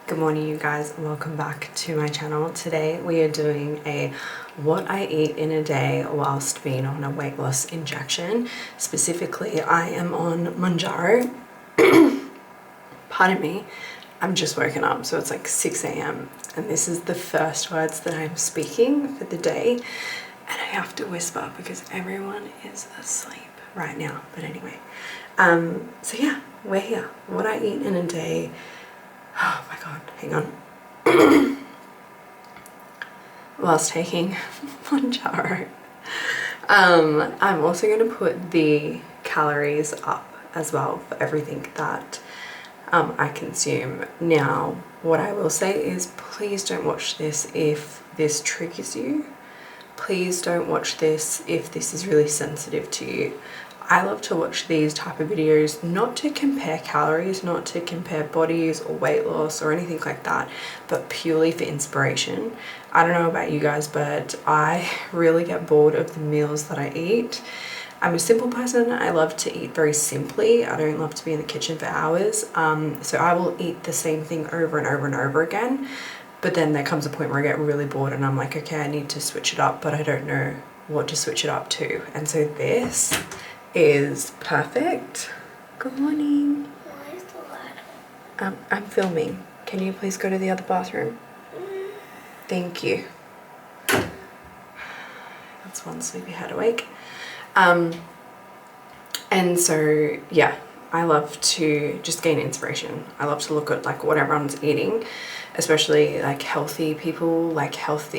Good morning, you guys, and welcome back to my channel. Today we are doing a what I eat in a day whilst being on a weight loss injection. Specifically, I am on Mounjaro. Pardon me, I'm just woken up, so it's like 6 a.m. and this is the first words that I'm speaking for the day, and I have to whisper because everyone is asleep right now. But anyway, so yeah, we're here. What I eat in a day. Oh my god, hang on. Whilst taking Mounjaro. I'm also going to put the calories up as well for everything that I consume. Now, what I will say is please don't watch this if this triggers you. Please don't watch this if this is really sensitive to you. I love to watch these type of videos not to compare calories, not to compare bodies or weight loss or anything like that, but purely for inspiration. I don't know about you guys, but I really get bored of the meals that I eat. I'm a simple person. I love to eat very simply. I don't love to be in the kitchen for hours. So I will eat the same thing over and over and over again. But then there comes a point where I get really bored and I'm like, okay, I need to switch it up, but I don't know what to switch it up to. And so this is perfect. Good morning. Why is the light on? I'm filming. Can you please go to the other bathroom? Thank you. That's one sleepyhead awake. And so yeah, I love to just gain inspiration. I love to look at like what everyone's eating, especially like healthy people, like health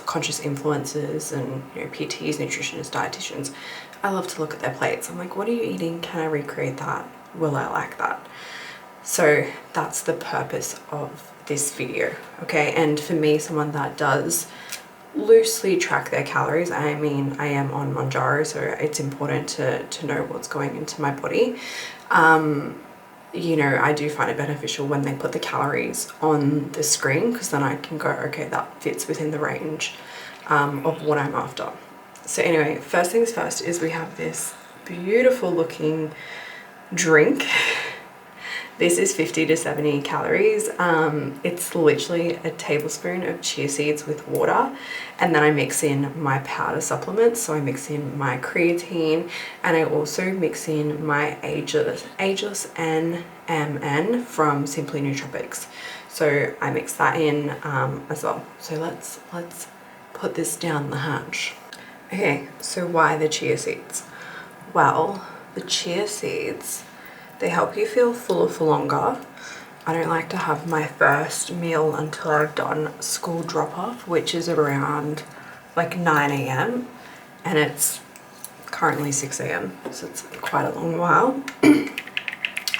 conscious influencers and PTs, nutritionists, dietitians. I love to look at their plates. I'm like, what are you eating? Can I recreate that? Will I like that? So that's the purpose of this video, okay? And for me, someone that does loosely track their calories, I mean, I am on Mounjaro, so it's important to know what's going into my body. I do find it beneficial when they put the calories on the screen, because then I can go, okay, that fits within the range of what I'm after. So anyway, first things first is we have this beautiful looking drink. This is 50 to 70 calories. It's literally a tablespoon of chia seeds with water, and then I mix in my powder supplements. So I mix in my creatine, and I also mix in my ageless NMN from Simply Nootropics. So I mix that in as well. So let's put this down the hatch. Okay, so why the chia seeds? Well, the chia seeds, they help you feel fuller for longer. I don't like to have my first meal until I've done school drop-off, which is around like 9 a.m. and it's currently 6 a.m. so it's quite a long while.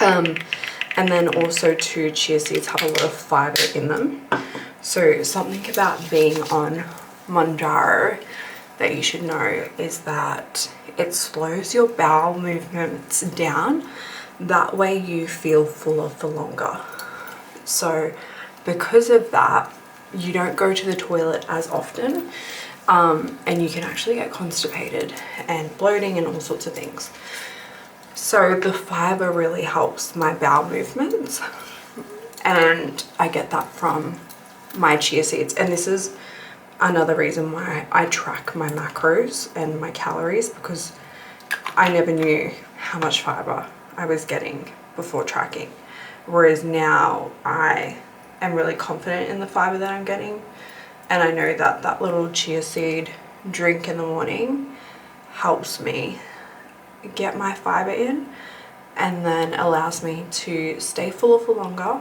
And then also too, chia seeds have a lot of fiber in them. So something about being on Mounjaro that you should know is that it slows your bowel movements down. That way you feel fuller for longer. So because of that, you don't go to the toilet as often, and you can actually get constipated and bloating and all sorts of things. So the fiber really helps my bowel movements, and I get that from my chia seeds. And this is another reason why I track my macros and my calories, because I never knew how much fiber I was getting before tracking. Whereas now I am really confident in the fiber that I'm getting, and I know that that little chia seed drink in the morning helps me get my fiber in, and then allows me to stay fuller for longer.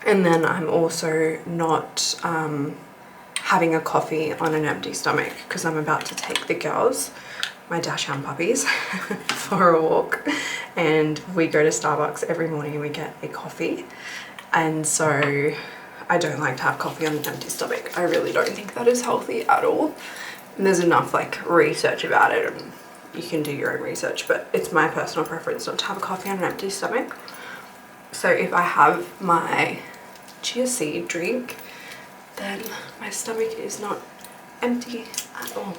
And then I'm also not having a coffee on an empty stomach, because I'm about to take the girls, my dachshund puppies, for a walk, and we go to Starbucks every morning and we get a coffee. And so I don't like to have coffee on an empty stomach. I really don't think that is healthy at all. And there's enough like research about it, and you can do your own research, but it's my personal preference not to have a coffee on an empty stomach. So if I have my chia seed drink, then my stomach is not empty at all.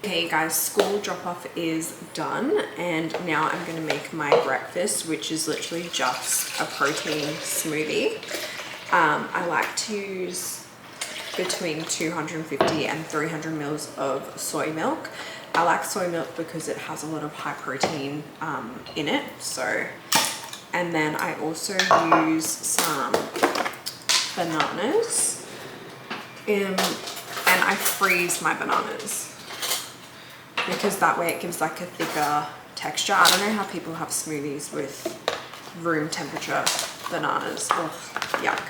Okay guys, school drop off is done and now I'm gonna make my breakfast, which is literally just a protein smoothie. I like to use between 250 and 300 mils of soy milk. I like soy milk because it has a lot of high protein in it. So, and then I also use some bananas and I freeze my bananas because that way it gives like a thicker texture. I don't know how people have smoothies with room temperature bananas. Ugh, yuck.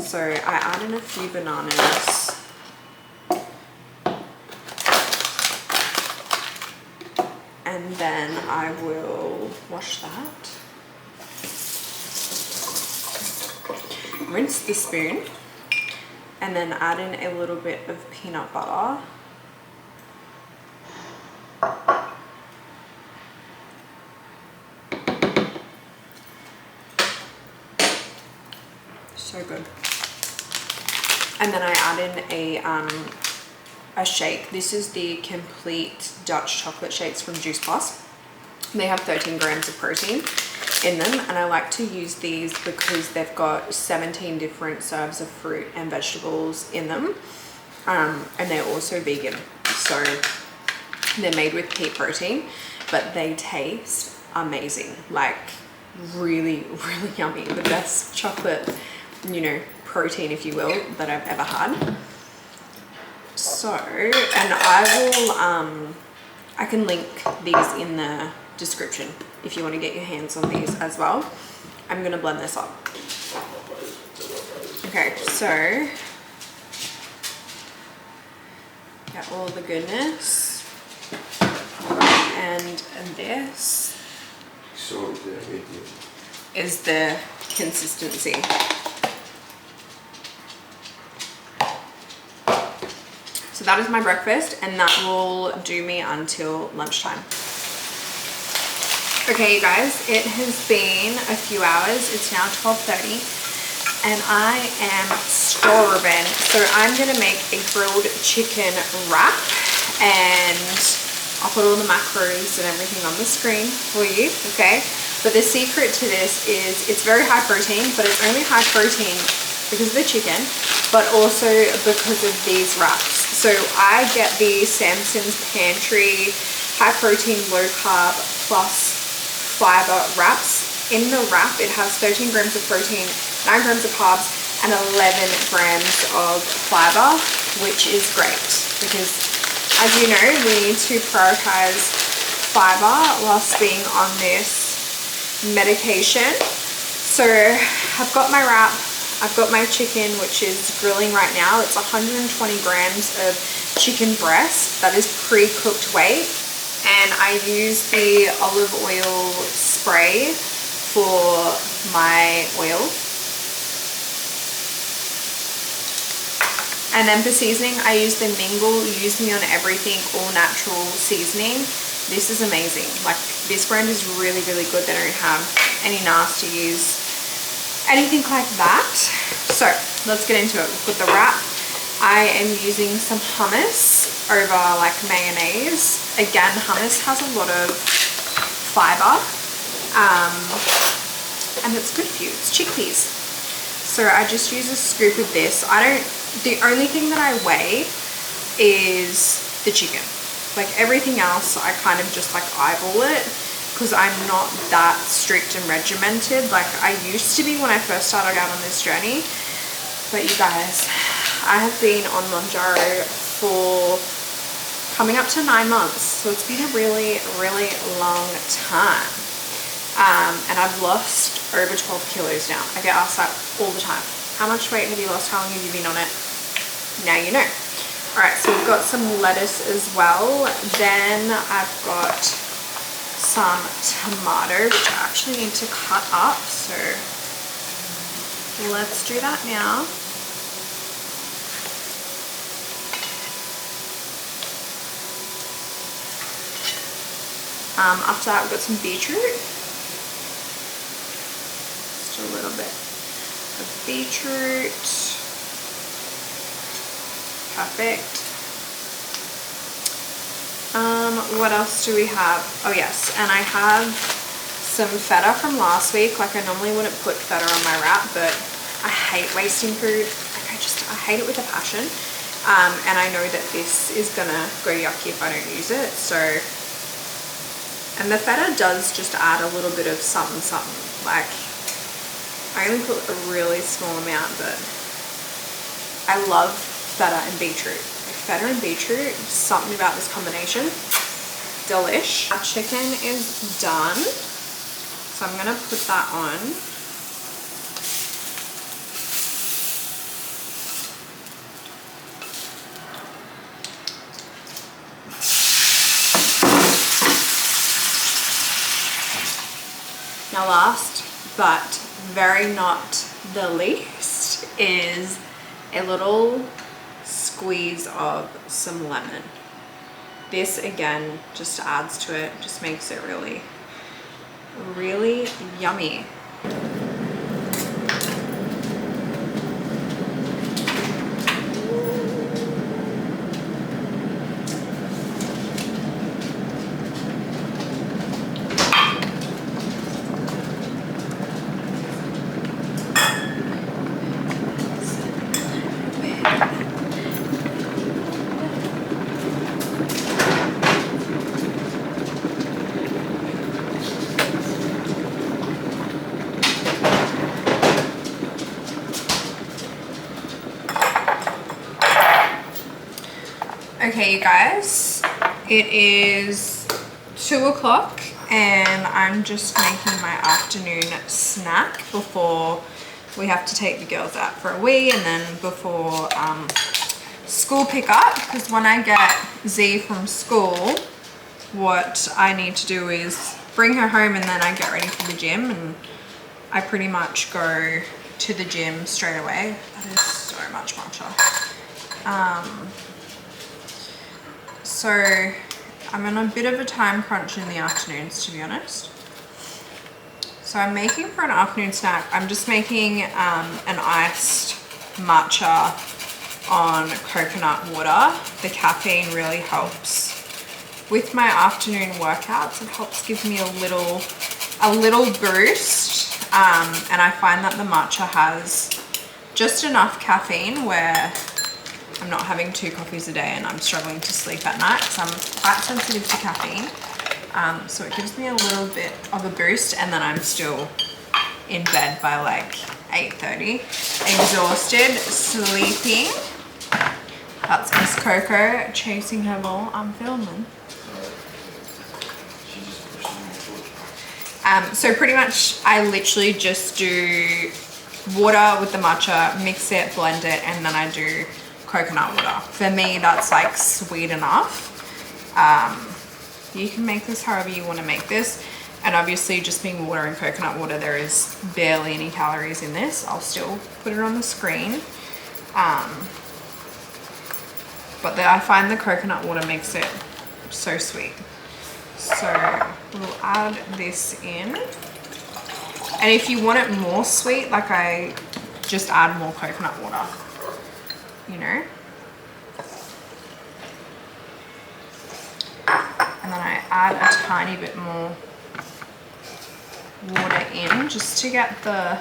So I add in a few bananas. And then I will wash that. Rinse the spoon. And then add in a little bit of peanut butter. So good. And then I add in a shake. This is the complete Dutch chocolate shakes from Juice Plus. They have 13 grams of protein in them, and I like to use these because they've got 17 different serves of fruit and vegetables in them, and they're also vegan. So they're made with pea protein, but they taste amazing, like really, really yummy. The best chocolate, you know, protein, if you will, that I've ever had. So, and I can link these in the description if you want to get your hands on these as well. I'm going to blend this up. Okay, so got all the goodness, and this is the consistency. So that is my breakfast, and that will do me until lunchtime. Okay, you guys, it has been a few hours. It's now 12:30, and I am starving. So I'm gonna make a grilled chicken wrap, and I'll put all the macros and everything on the screen for you, okay? But the secret to this is it's very high protein, but it's only high protein because of the chicken, but also because of these wraps. So I get the Samson's Pantry high protein, low carb plus fiber wraps. In the wrap, it has 13 grams of protein, 9 grams of carbs, and 11 grams of fiber, which is great because, as you know, we need to prioritize fiber whilst being on this medication. So I've got my wrap. I've got my chicken, which is grilling right now. It's 120 grams of chicken breast. That is pre-cooked weight. And I use the olive oil spray for my oil. And then for seasoning, I use the Mingle Use Me on Everything all natural seasoning. This is amazing. Like, this brand is really, really good. They don't have any nasties, anything like that. So let's get into it. With the wrap, I am using some hummus over like mayonnaise. Again, hummus has a lot of fiber, and it's good for you. It's chickpeas. So I just use a scoop of this. The only thing that I weigh is the chicken. Like everything else, I kind of just like eyeball it, because I'm not that strict and regimented like I used to be when I first started out on this journey. But you guys, I have been on Mounjaro for coming up to 9 months, so it's been a really, really long time. And I've lost over 12 kilos now. I get asked that all the time. How much weight have you lost? How long have you been on it? Now you know. All right, so we've got some lettuce as well. Then I've got some tomato, which I actually need to cut up. So let's do that now. After that, we've got some beetroot. Just a little bit of beetroot. Perfect. What else do we have? Oh yes, and I have some feta from last week. Like I normally wouldn't put feta on my wrap, but I hate wasting food. Like I hate it with a passion. And I know that this is gonna go yucky if I don't use it. So, and the feta does just add a little bit of something. Like I only put a really small amount, but I love feta and beetroot. Feta and beetroot, something about this combination. Delish. Our chicken is done, so I'm gonna put that on. Now last, but very not the least, is a little squeeze of some lemon. This again just adds to it, just makes it really, really yummy. Okay, you guys, it is 2 o'clock and I'm just making my afternoon snack before we have to take the girls out for a wee, and then before school pickup, because when I get Z from school, what I need to do is bring her home and then I get ready for the gym, and I pretty much go to the gym straight away. That is so much matcha. So I'm on a bit of a time crunch in the afternoons, to be honest. So I'm making for an afternoon snack, I'm just making an iced matcha on coconut water. The caffeine really helps with my afternoon workouts. It helps give me a little boost, and I find that the matcha has just enough caffeine where I'm not having 2 coffees a day and I'm struggling to sleep at night because I'm quite sensitive to caffeine. So it gives me a little bit of a boost, and then I'm still in bed by like 8:30, exhausted, sleeping. That's Miss Coco chasing her ball. I'm filming. So pretty much I literally just do water with the matcha, mix it, blend it, and then I do coconut water. For me, that's like sweet enough. You can make this however you want to make this, and obviously just being water and coconut water, there is barely any calories in this. I'll still put it on the screen, but I find the coconut water makes it so sweet. So we'll add this in, and if you want it more sweet, like I just add more coconut water, you know. And then I add a tiny bit more water in just to get the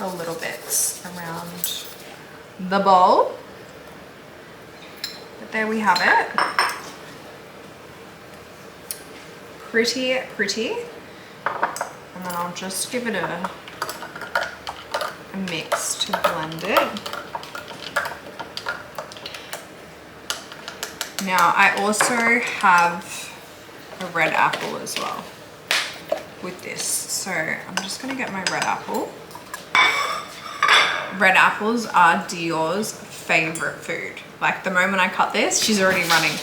little bits around the bowl. But there we have it. Pretty. And then I'll just give it a mix to blend it. Now I also have a red apple as well with this. So I'm just gonna get my red apple. Red apples are Dior's favorite food. Like the moment I cut this, she's already running.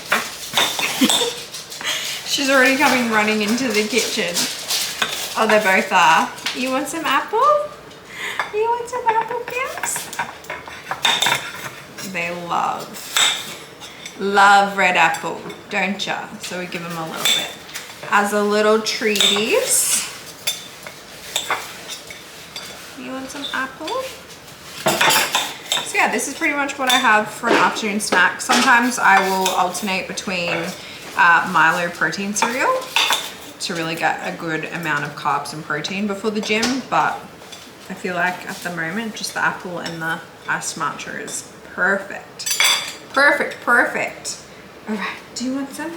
She's already coming running into the kitchen. Oh, they both are. You want some apple? You want some apple, kids? They love red apple, don't ya? So we give them a little bit as a little treaties. You want some apple? So yeah, this is pretty much what I have for an afternoon snack. Sometimes I will alternate between Milo protein cereal to really get a good amount of carbs and protein before the gym, but I feel like at the moment just the apple and the iced matcha is perfect. Perfect, perfect. All right, do you want some?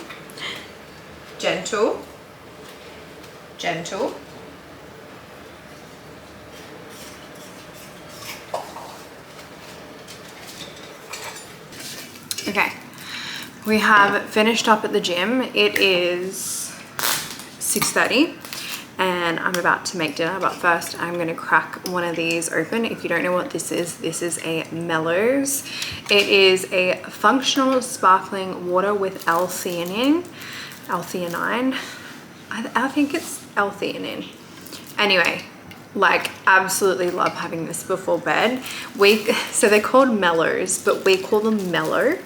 Gentle. Gentle. Okay, we have finished up at the gym. It is 6:30 and I'm about to make dinner, but first I'm going to crack one of these open. If you don't know what this is a Mellows. It is a functional sparkling water with L-theanine. I think it's L-theanine. Anyway, like absolutely love having this before bed. So they're called Mellows, but we call them Mellow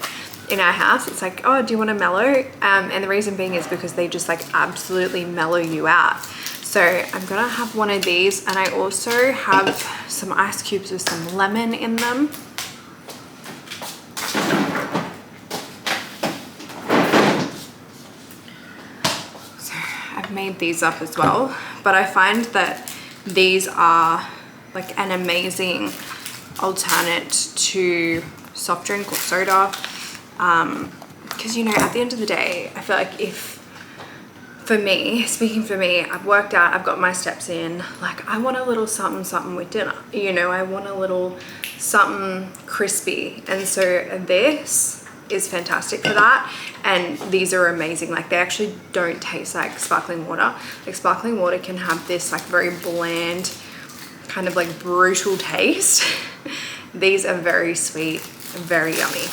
in our house. It's like, oh, do you want a mellow? And the reason being is because they just like absolutely mellow you out. So I'm gonna have one of these, and I also have some ice cubes with some lemon in them. So I've made these up as well, but I find that these are like an amazing alternate to soft drink or soda. Because you know, at the end of the day, I feel like speaking for me, I've worked out, I've got my steps in, like I want a little something with dinner, you know, I want a little something crispy, and so this is fantastic for that. And these are amazing. Like they actually don't taste like sparkling water. Like sparkling water can have this like very bland, kind of like brutal taste. These are very sweet, very yummy.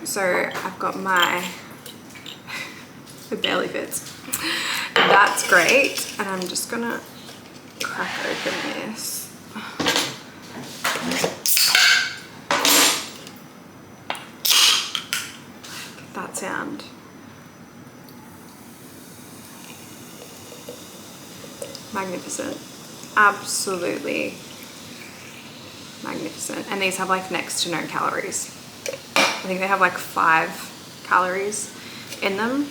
So I've got it barely fits. That's great. And I'm just gonna crack open this. That sound. Magnificent. Absolutely magnificent. And these have like next to no calories. I think they have like 5 calories in them.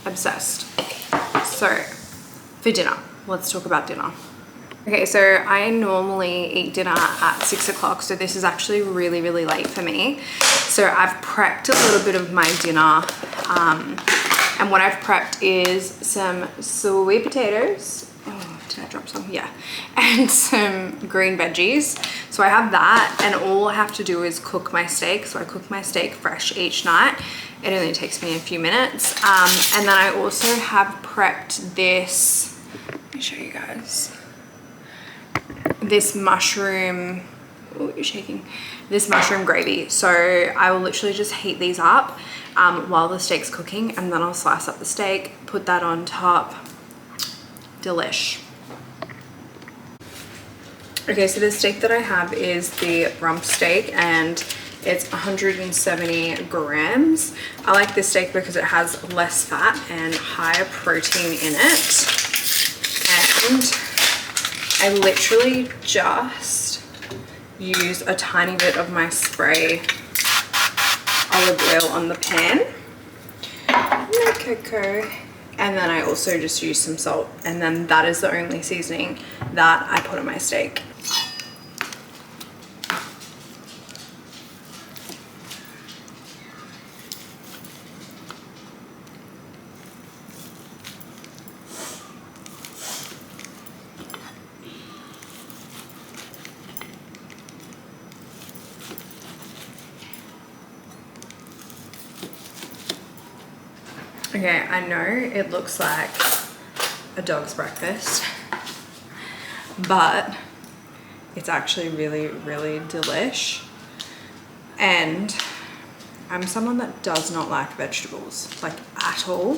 Obsessed. So for dinner, let's talk about dinner. Okay, so I normally eat dinner at 6 o'clock, so this is actually really, really late for me. So I've prepped a little bit of my dinner, and what I've prepped is some sweet potatoes. Oh, did I drop some? Yeah. And some green veggies. So I have that, and all I have to do is cook my steak. So I cook my steak fresh each night. It only takes me a few minutes. And then I also have prepped this, let me show you guys, this mushroom, oh, you're shaking, this mushroom gravy. So I will literally just heat these up while the steak's cooking, and then I'll slice up the steak, put that on top. Delish. Okay, so the steak that I have is the rump steak, and it's 170 grams. I like this steak because it has less fat and higher protein in it. And I literally just use a tiny bit of my spray olive oil on the pan. No cocoa. And then I also just use some salt, and then that is the only seasoning that I put on my steak. Okay, I know it looks like a dog's breakfast, but it's actually really, really delish. And I'm someone that does not like vegetables, like at all.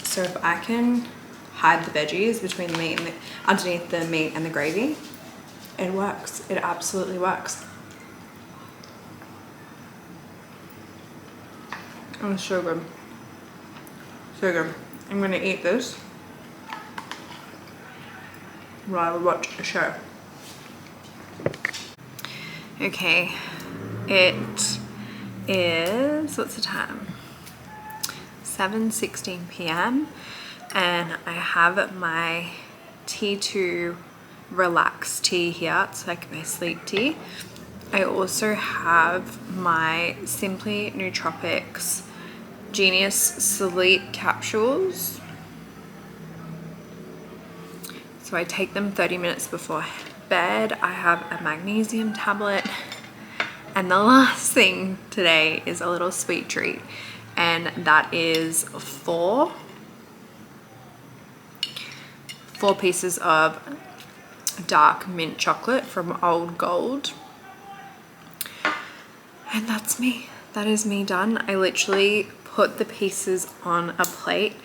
So if I can hide the veggies between the meat and underneath the meat and the gravy, it works. It absolutely works. Oh, it's so good. So good. I'm gonna eat this while I watch a show. Okay, it is, what's the time? 7:16 p.m. and I have my T2 relax tea here. It's like my sleep tea. I also have my Simply Nootropics Genius Sleep capsules. So I take them 30 minutes before bed. I have a magnesium tablet. And the last thing today is a little sweet treat. And that is four pieces of dark mint chocolate from Old Gold. And that's me. That is me done. I literally put the pieces on a plate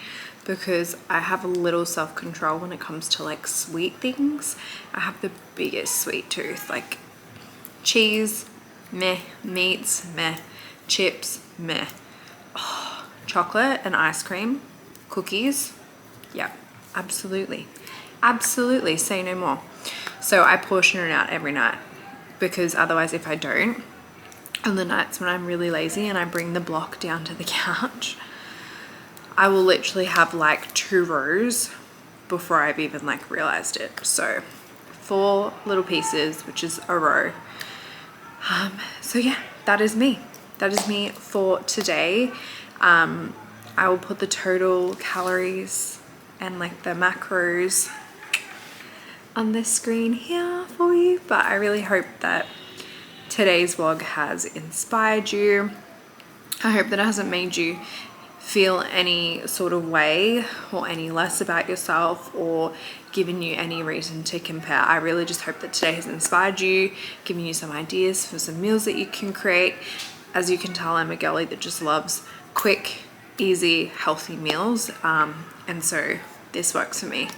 because I have a little self-control when it comes to like sweet things. I have the biggest sweet tooth, like cheese, meh, meats, meh, chips, meh. Oh, chocolate and ice cream, cookies, yeah, absolutely. Absolutely, say no more. So I portion it out every night because otherwise if I don't, on the nights when I'm really lazy and I bring the block down to the couch, I will literally have like 2 rows before I've even like realized it. So 4 little pieces, which is a row. So yeah, that is me. That is me for today. I will put the total calories and like the macros on the screen here for you, but I really hope that today's vlog has inspired you. I hope that it hasn't made you feel any sort of way or any less about yourself or given you any reason to compare. I really just hope that today has inspired you, given you some ideas for some meals that you can create. As you can tell, I'm a girly that just loves quick, easy, healthy meals, and so this works for me.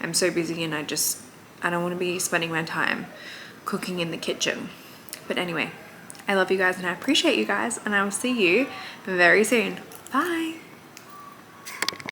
I'm so busy and I don't want to be spending my time cooking in the kitchen. But anyway, I love you guys and I appreciate you guys, and I will see you very soon. Bye.